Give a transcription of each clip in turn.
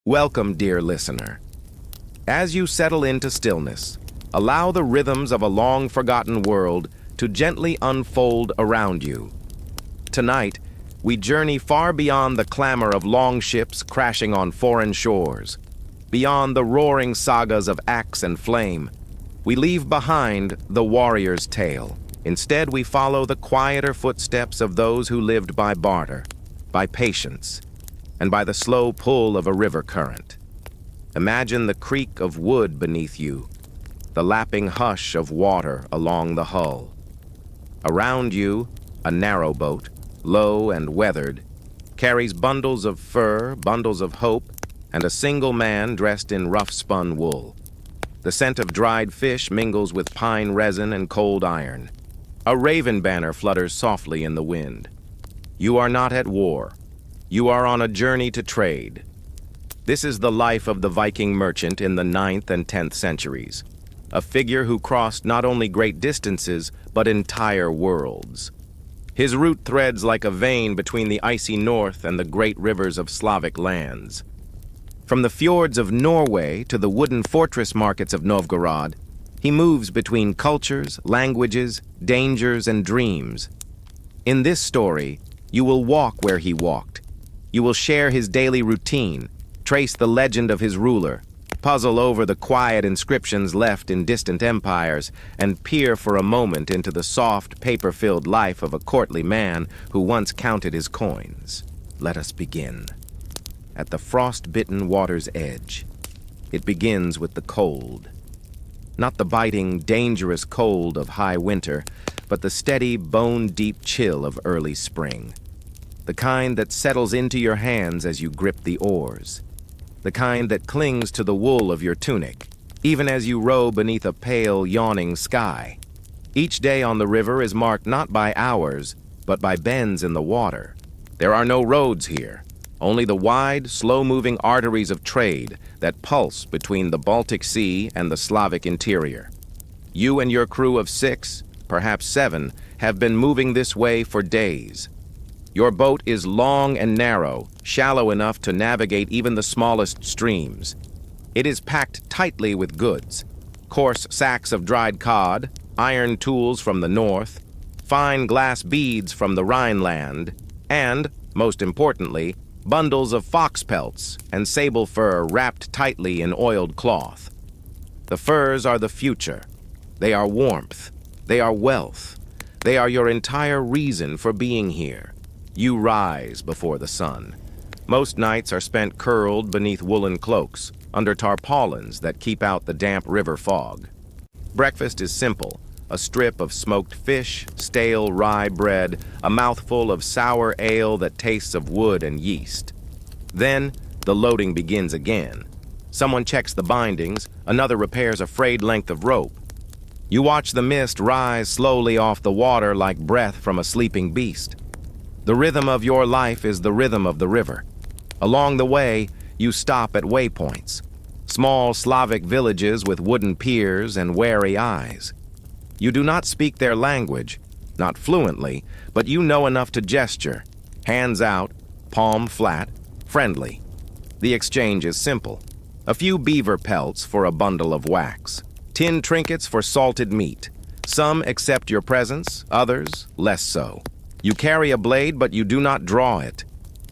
Welcome, dear listener. As you settle into stillness, allow the rhythms of a long-forgotten world to gently unfold around you. Tonight, we journey far beyond the clamor of longships crashing on foreign shores, beyond the roaring sagas of axe and flame. We leave behind the warrior's tale. Instead, we follow the quieter footsteps of those who lived by barter, by patience, and by the slow pull of a river current. Imagine the creak of wood beneath you, the lapping hush of water along the hull. Around you, a narrow boat, low and weathered, carries bundles of fur, bundles of hope, and a single man dressed in rough-spun wool. The scent of dried fish mingles with pine resin and cold iron. A raven banner flutters softly in the wind. You are not at war. You are on a journey to trade. This is the life of the Viking merchant in the 9th and 10th centuries, a figure who crossed not only great distances, but entire worlds. His route threads like a vein between the icy north and the great rivers of Slavic lands. From the fjords of Norway to the wooden fortress markets of Novgorod, he moves between cultures, languages, dangers, and dreams. In this story, you will walk where he walked. You will share his daily routine, trace the legend of his ruler, puzzle over the quiet inscriptions left in distant empires, and peer for a moment into the soft, paper-filled life of a courtly man who once counted his coins. Let us begin. At the frost-bitten water's edge, it begins with the cold. Not the biting, dangerous cold of high winter, but the steady, bone-deep chill of early spring. The kind that settles into your hands as you grip the oars. The kind that clings to the wool of your tunic, even as you row beneath a pale, yawning sky. Each day on the river is marked not by hours, but by bends in the water. There are no roads here, only the wide, slow-moving arteries of trade that pulse between the Baltic Sea and the Slavic interior. You and your crew of 6, perhaps 7, have been moving this way for days. Your boat is long and narrow, shallow enough to navigate even the smallest streams. It is packed tightly with goods: coarse sacks of dried cod, iron tools from the north, fine glass beads from the Rhineland, and, most importantly, bundles of fox pelts and sable fur wrapped tightly in oiled cloth. The furs are the future. They are warmth. They are wealth. They are your entire reason for being here. You rise before the sun. Most nights are spent curled beneath woolen cloaks, under tarpaulins that keep out the damp river fog. Breakfast is simple: a strip of smoked fish, stale rye bread, a mouthful of sour ale that tastes of wood and yeast. Then, the loading begins again. Someone checks the bindings, another repairs a frayed length of rope. You watch the mist rise slowly off the water like breath from a sleeping beast. The rhythm of your life is the rhythm of the river. Along the way, you stop at waypoints, small Slavic villages with wooden piers and wary eyes. You do not speak their language, not fluently, but you know enough to gesture, hands out, palm flat, friendly. The exchange is simple: a few beaver pelts for a bundle of wax, tin trinkets for salted meat. Some accept your presence, others less so. You carry a blade, but you do not draw it.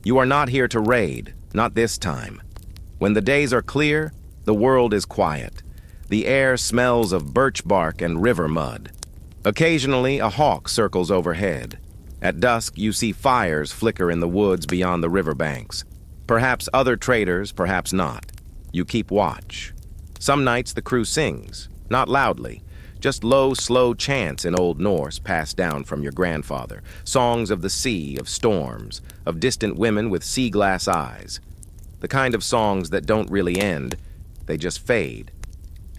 You are not here to raid, not this time. When the days are clear, the world is quiet. The air smells of birch bark and river mud. Occasionally, a hawk circles overhead. At dusk, you see fires flicker in the woods beyond the riverbanks. Perhaps other traders, perhaps not. You keep watch. Some nights the crew sings, not loudly, just low, slow chants in Old Norse passed down from your grandfather, songs of the sea, of storms, of distant women with sea-glass eyes. The kind of songs that don't really end, they just fade.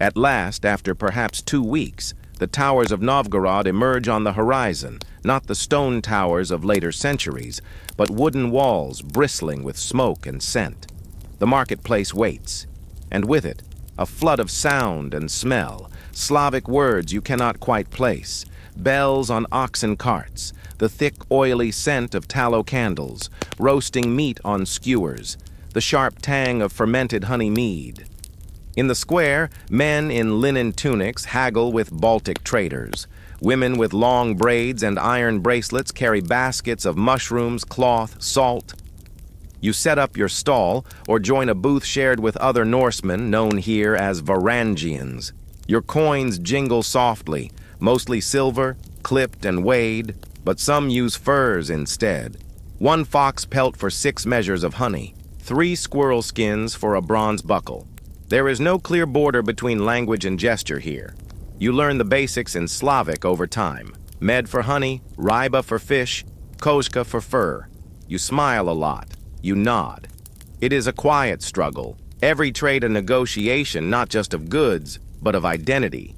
At last, after perhaps 2 weeks, the towers of Novgorod emerge on the horizon, not the stone towers of later centuries, but wooden walls bristling with smoke and scent. The marketplace waits, and with it, a flood of sound and smell, Slavic words you cannot quite place, bells on oxen carts, the thick, oily scent of tallow candles, roasting meat on skewers, the sharp tang of fermented honey mead. In the square, men in linen tunics haggle with Baltic traders. Women with long braids and iron bracelets carry baskets of mushrooms, cloth, salt. You set up your stall or join a booth shared with other Norsemen known here as Varangians. Your coins jingle softly, mostly silver, clipped and weighed, but some use furs instead. 1 fox pelt for 6 measures of honey, 3 squirrel skins for a bronze buckle. There is no clear border between language and gesture here. You learn the basics in Slavic over time. Med for honey, ryba for fish, kozka for fur. You smile a lot. You nod. It is a quiet struggle. Every trade a negotiation not just of goods, but of identity.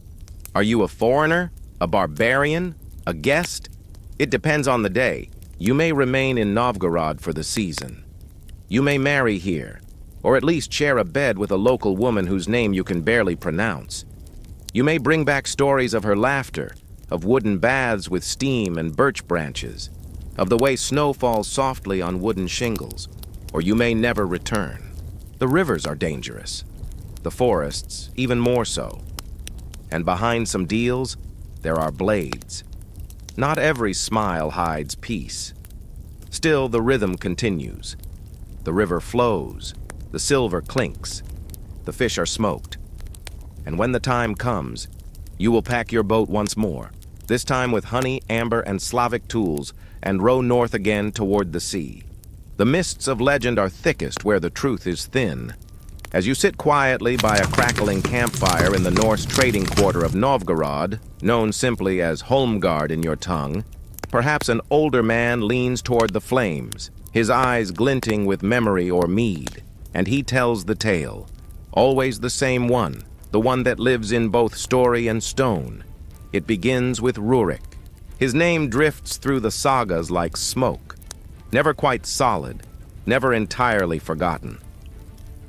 Are you a foreigner? A barbarian? A guest? It depends on the day. You may remain in Novgorod for the season. You may marry here, or at least share a bed with a local woman whose name you can barely pronounce. You may bring back stories of her laughter, of wooden baths with steam and birch branches, of the way snow falls softly on wooden shingles, or you may never return. The rivers are dangerous, the forests even more so. And behind some deals, there are blades. Not every smile hides peace. Still, the rhythm continues. The river flows, the silver clinks, the fish are smoked. And when the time comes, you will pack your boat once more, this time with honey, amber, and Slavic tools, and row north again toward the sea. The mists of legend are thickest where the truth is thin. As you sit quietly by a crackling campfire in the Norse trading quarter of Novgorod, known simply as Holmgard in your tongue, perhaps an older man leans toward the flames, his eyes glinting with memory or mead, and he tells the tale. Always the same one, the one that lives in both story and stone. It begins with Rurik. His name drifts through the sagas like smoke, never quite solid, never entirely forgotten.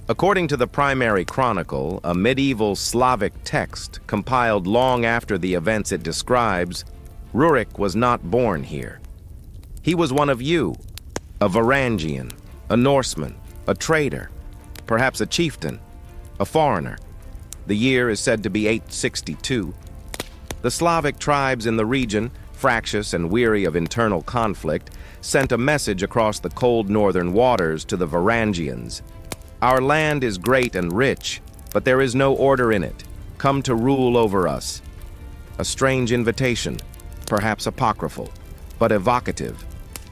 According to the primary chronicle, a medieval Slavic text compiled long after the events it describes, Rurik was not born here. He was one of you, a Varangian, a Norseman, a trader, perhaps a chieftain, a foreigner. The year is said to be 862. The Slavic tribes in the region, fractious and weary of internal conflict, sent a message across the cold northern waters to the Varangians. Our land is great and rich, but there is no order in it. Come to rule over us. A strange invitation, perhaps apocryphal, but evocative.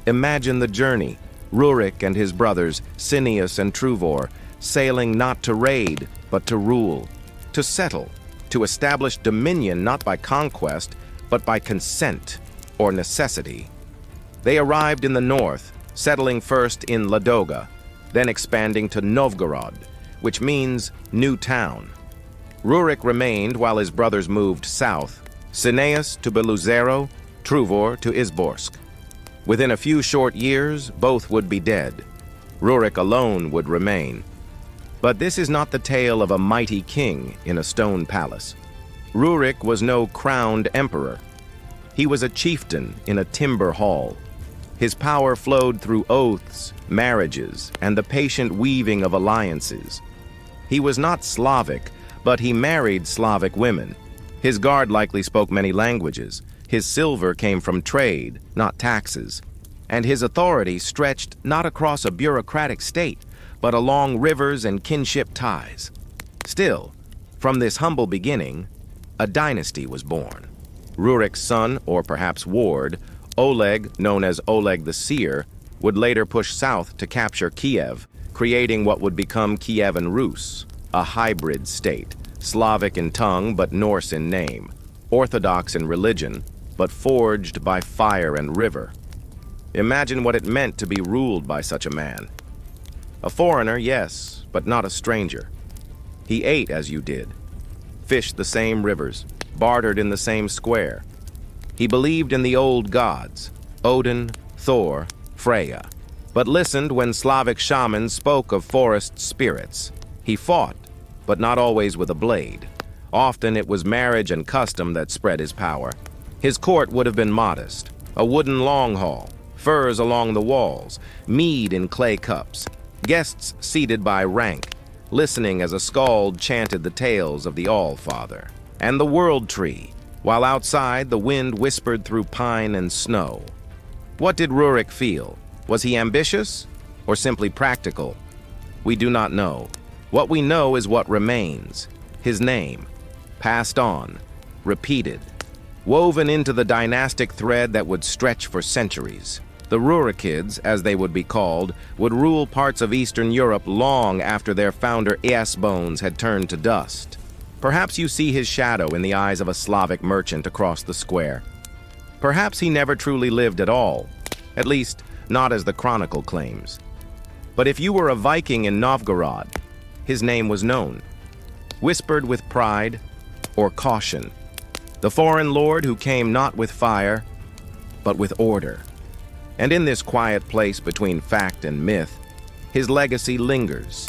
Imagine the journey, Rurik and his brothers, Cineas and Truvor, sailing not to raid, but to rule, to settle, to establish dominion not by conquest, but by consent or necessity. They arrived in the north, settling first in Ladoga, then expanding to Novgorod, which means new town. Rurik remained while his brothers moved south, Cineas to Beluzero, Truvor to Izborsk. Within a few short years, both would be dead. Rurik alone would remain. But this is not the tale of a mighty king in a stone palace. Rurik was no crowned emperor. He was a chieftain in a timber hall. His power flowed through oaths, marriages, and the patient weaving of alliances. He was not Slavic, but he married Slavic women. His guard likely spoke many languages. His silver came from trade, not taxes. And his authority stretched not across a bureaucratic state, but along rivers and kinship ties. Still, from this humble beginning, a dynasty was born. Rurik's son, or perhaps ward, Oleg, known as Oleg the Seer, would later push south to capture Kiev, creating what would become Kievan Rus, a hybrid state, Slavic in tongue but Norse in name, Orthodox in religion, but forged by fire and river. Imagine what it meant to be ruled by such a man. A foreigner, yes, but not a stranger. He ate as you did, fished the same rivers, bartered in the same square. He believed in the old gods, Odin, Thor, Freya, but listened when Slavic shamans spoke of forest spirits. He fought, but not always with a blade. Often it was marriage and custom that spread his power. His court would have been modest, a wooden long hall, furs along the walls, mead in clay cups, Guests seated by rank, listening as a skald chanted the tales of the All-Father and the World Tree, while outside the wind whispered through pine and snow. What did Rurik feel? Was he ambitious or simply practical? We do not know. What we know is what remains. His name, passed on, repeated, woven into the dynastic thread that would stretch for centuries. The Rurikids, as they would be called, would rule parts of Eastern Europe long after their founder Bones had turned to dust. Perhaps you see his shadow in the eyes of a Slavic merchant across the square. Perhaps he never truly lived at all, at least not as the chronicle claims. But if you were a Viking in Novgorod, his name was known, whispered with pride or caution. The foreign lord who came not with fire, but with order. And in this quiet place between fact and myth, his legacy lingers,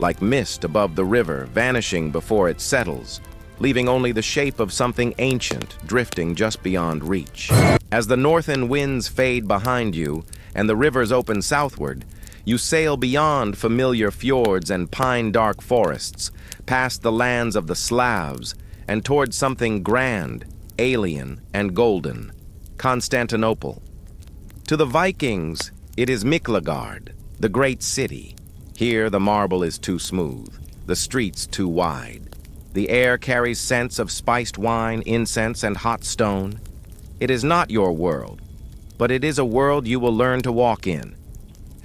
like mist above the river, vanishing before it settles, leaving only the shape of something ancient drifting just beyond reach. As the northern winds fade behind you and the rivers open southward, you sail beyond familiar fjords and pine-dark forests, past the lands of the Slavs, and towards something grand, alien, and golden, Constantinople. To the Vikings, it is Miklagard, the great city. Here the marble is too smooth, the streets too wide. The air carries scents of spiced wine, incense, and hot stone. It is not your world, but it is a world you will learn to walk in.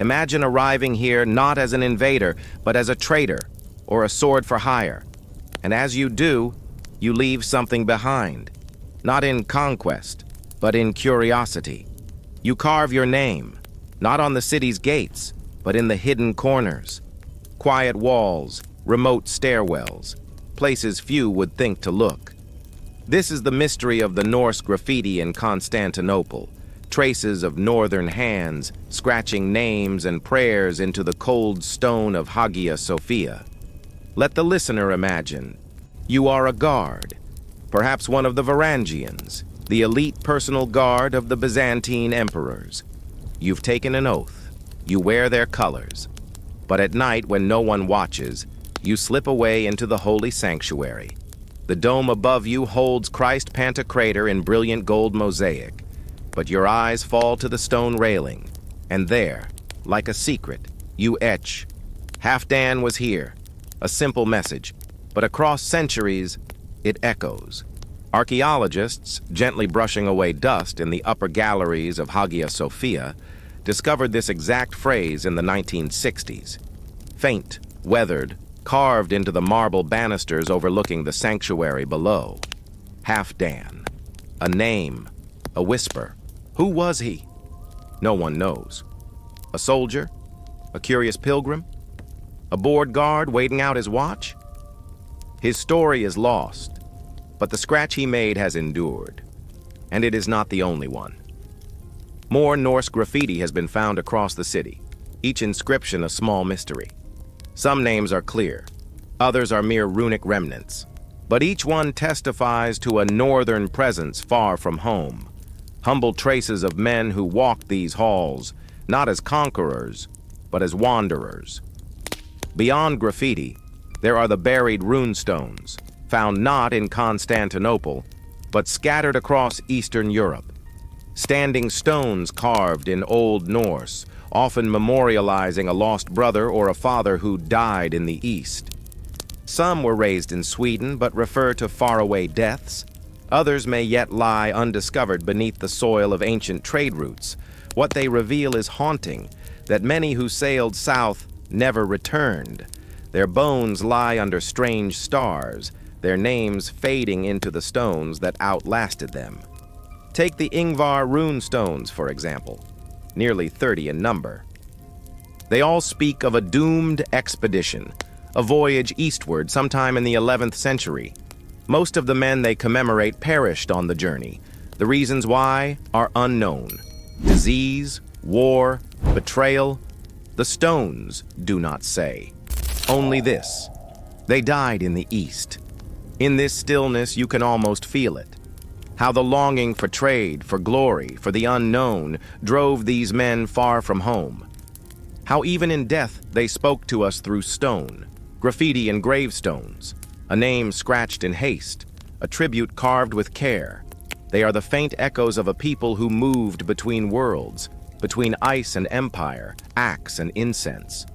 Imagine arriving here not as an invader, but as a trader or a sword for hire. And as you do, you leave something behind, not in conquest, but in curiosity. You carve your name, not on the city's gates, but in the hidden corners. Quiet walls, remote stairwells, places few would think to look. This is the mystery of the Norse graffiti in Constantinople, traces of northern hands scratching names and prayers into the cold stone of Hagia Sophia. Let the listener imagine. You are a guard, perhaps one of the Varangians, the elite personal guard of the Byzantine emperors. You've taken an oath. You wear their colors. But at night, when no one watches, you slip away into the holy sanctuary. The dome above you holds Christ Pantocrator in brilliant gold mosaic. But your eyes fall to the stone railing, and there, like a secret, you etch, Halfdan was here, a simple message, but across centuries, it echoes. Archaeologists, gently brushing away dust in the upper galleries of Hagia Sophia, discovered this exact phrase in the 1960s. Faint, weathered, carved into the marble banisters overlooking the sanctuary below. Halfdan. A name, a whisper. Who was he? No one knows. A soldier? A curious pilgrim? A bored guard waiting out his watch? His story is lost, but the scratch he made has endured, and it is not the only one. More Norse graffiti has been found across the city, each inscription a small mystery. Some names are clear, others are mere runic remnants, but each one testifies to a northern presence far from home, humble traces of men who walked these halls, not as conquerors, but as wanderers. Beyond graffiti, there are the buried runestones, found not in Constantinople, but scattered across Eastern Europe. Standing stones carved in Old Norse, often memorializing a lost brother or a father who died in the East. Some were raised in Sweden but refer to faraway deaths. Others may yet lie undiscovered beneath the soil of ancient trade routes. What they reveal is haunting, that many who sailed south never returned. Their bones lie under strange stars, their names fading into the stones that outlasted them. Take the Ingvar runestones, for example, nearly 30 in number. They all speak of a doomed expedition, a voyage eastward sometime in the 11th century. Most of the men they commemorate perished on the journey. The reasons why are unknown. Disease, war, betrayal. The stones do not say. Only this: they died in the East. In this stillness, you can almost feel it. How the longing for trade, for glory, for the unknown, drove these men far from home. How even in death they spoke to us through stone, graffiti and gravestones, a name scratched in haste, a tribute carved with care. They are the faint echoes of a people who moved between worlds, between ice and empire, axe and incense.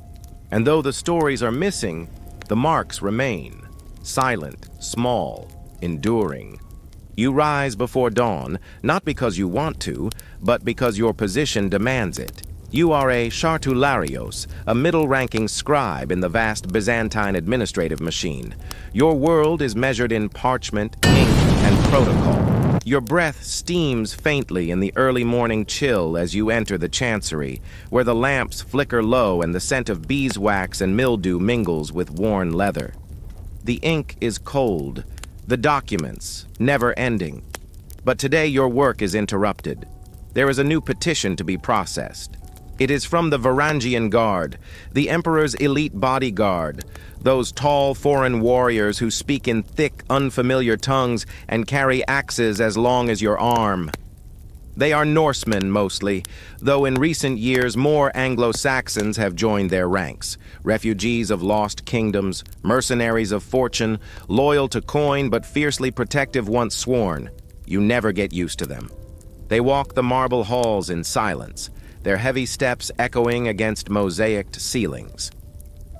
And though the stories are missing, the marks remain, silent, small, enduring. You rise before dawn, not because you want to, but because your position demands it. You are a chartularios, a middle-ranking scribe in the vast Byzantine administrative machine. Your world is measured in parchment, ink, and protocol. Your breath steams faintly in the early morning chill as you enter the chancery, where the lamps flicker low and the scent of beeswax and mildew mingles with worn leather. The ink is cold, the documents never-ending. But today your work is interrupted. There is a new petition to be processed. It is from the Varangian Guard, the Emperor's elite bodyguard, those tall foreign warriors who speak in thick, unfamiliar tongues and carry axes as long as your arm. They are Norsemen mostly, though in recent years more Anglo-Saxons have joined their ranks, refugees of lost kingdoms, mercenaries of fortune, loyal to coin but fiercely protective once sworn. You never get used to them. They walk the marble halls in silence, their heavy steps echoing against mosaicked ceilings.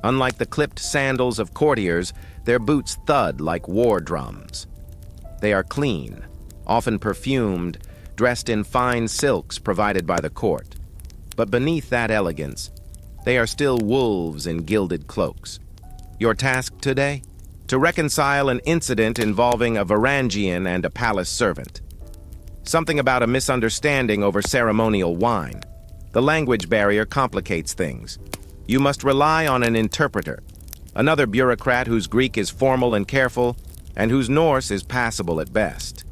Unlike the clipped sandals of courtiers, their boots thud like war drums. They are clean, often perfumed, dressed in fine silks provided by the court. But beneath that elegance, they are still wolves in gilded cloaks. Your task today? To reconcile an incident involving a Varangian and a palace servant. Something about a misunderstanding over ceremonial wine. The language barrier complicates things. You must rely on an interpreter, another bureaucrat whose Greek is formal and careful, and whose Norse is passable at best.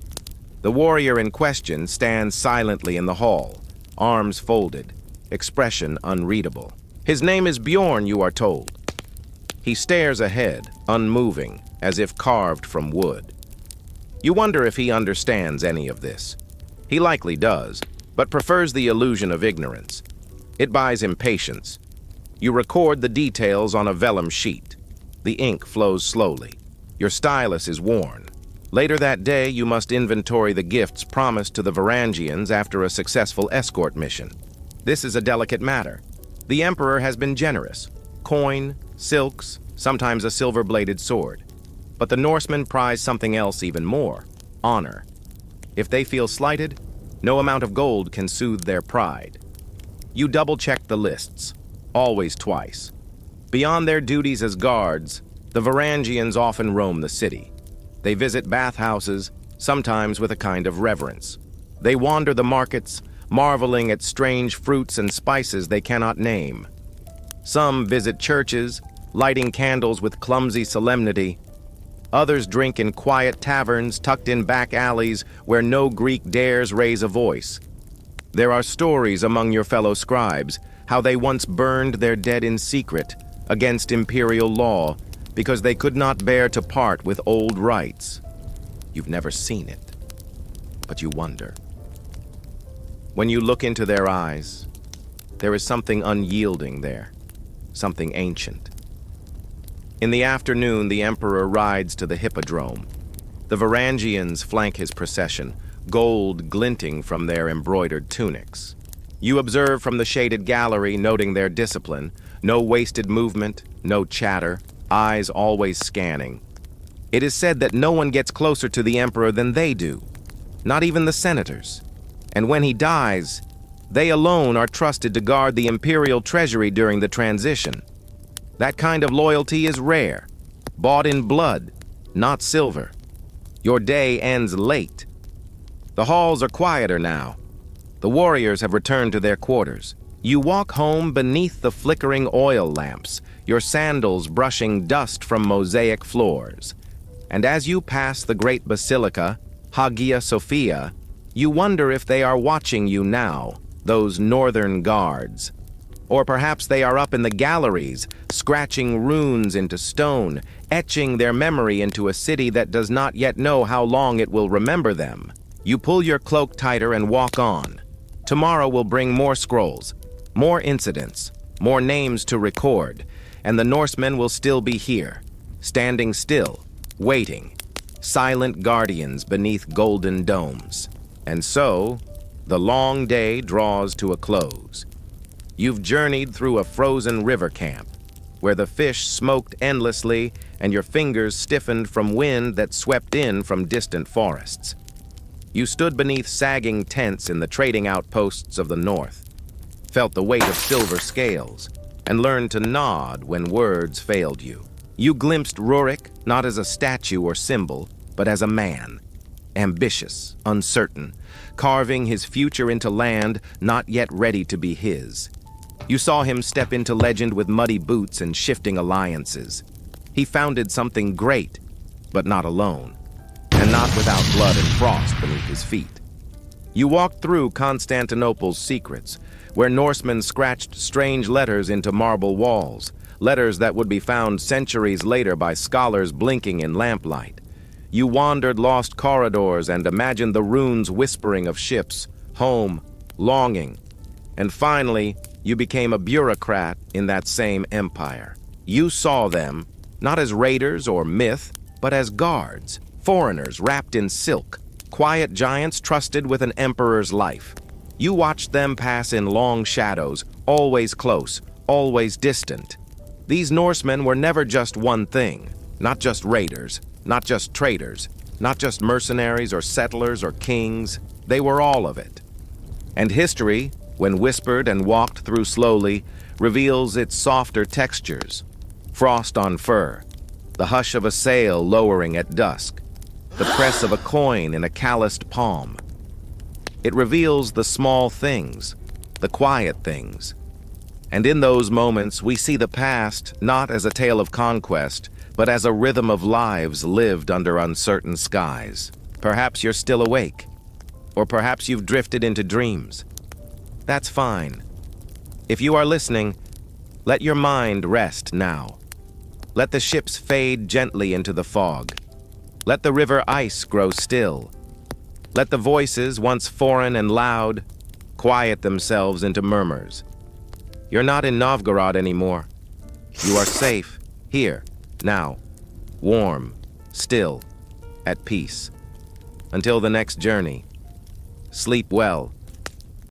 The warrior in question stands silently in the hall, arms folded, expression unreadable. His name is Bjorn, you are told. He stares ahead, unmoving, as if carved from wood. You wonder if he understands any of this. He likely does, but prefers the illusion of ignorance. It buys him patience. You record the details on a vellum sheet. The ink flows slowly. Your stylus is worn. Later that day, you must inventory the gifts promised to the Varangians after a successful escort mission. This is a delicate matter. The Emperor has been generous. Coin, silks, sometimes a silver-bladed sword. But the Norsemen prize something else even more: honor. If they feel slighted, no amount of gold can soothe their pride. You double-check the lists, always twice. Beyond their duties as guards, the Varangians often roam the city. They visit bathhouses, sometimes with a kind of reverence. They wander the markets, marveling at strange fruits and spices they cannot name. Some visit churches, lighting candles with clumsy solemnity. Others drink in quiet taverns tucked in back alleys where no Greek dares raise a voice. There are stories among your fellow scribes how they once burned their dead in secret against imperial law because they could not bear to part with old rites. You've never seen it, but you wonder. When you look into their eyes, there is something unyielding there, something ancient. In the afternoon, the Emperor rides to the hippodrome. The Varangians flank his procession, gold glinting from their embroidered tunics. You observe from the shaded gallery, noting their discipline, no wasted movement, no chatter, eyes always scanning. It is said that no one gets closer to the Emperor than they do, not even the senators. And when he dies, they alone are trusted to guard the imperial treasury during the transition. That kind of loyalty is rare, bought in blood, not silver. Your day ends late. The halls are quieter now. The warriors have returned to their quarters. You walk home beneath the flickering oil lamps, your sandals brushing dust from mosaic floors. And as you pass the great basilica, Hagia Sophia, you wonder if they are watching you now, those northern guards. Or perhaps they are up in the galleries, scratching runes into stone, etching their memory into a city that does not yet know how long it will remember them. You pull your cloak tighter and walk on. Tomorrow will bring more scrolls, more incidents, more names to record, and the Norsemen will still be here, standing still, waiting, silent guardians beneath golden domes. And so, the long day draws to a close. You've journeyed through a frozen river camp, where the fish smoked endlessly and your fingers stiffened from wind that swept in from distant forests. You stood beneath sagging tents in the trading outposts of the north, felt the weight of silver scales, and learned to nod when words failed you. You glimpsed Rurik not as a statue or symbol, but as a man, ambitious, uncertain, carving his future into land not yet ready to be his. You saw him step into legend with muddy boots and shifting alliances. He founded something great, but not alone, and not without blood and frost beneath his feet. You walked through Constantinople's secrets, where Norsemen scratched strange letters into marble walls, letters that would be found centuries later by scholars blinking in lamplight. You wandered lost corridors and imagined the runes whispering of ships, home, longing. And finally, you became a bureaucrat in that same empire. You saw them, not as raiders or myth, but as guards, foreigners wrapped in silk, quiet giants trusted with an emperor's life. You watched them pass in long shadows, always close, always distant. These Norsemen were never just one thing, not just raiders, not just traders, not just mercenaries or settlers or kings. They were all of it. And history, when whispered and walked through slowly, reveals its softer textures. Frost on fur, the hush of a sail lowering at dusk, the press of a coin in a calloused palm. It reveals the small things, the quiet things. And in those moments, we see the past not as a tale of conquest, but as a rhythm of lives lived under uncertain skies. Perhaps you're still awake, or perhaps you've drifted into dreams. That's fine. If you are listening, let your mind rest now. Let the ships fade gently into the fog. Let the river ice grow still. Let the voices, once foreign and loud, quiet themselves into murmurs. You're not in Novgorod anymore. You are safe, here, now, warm, still, at peace. Until the next journey, sleep well.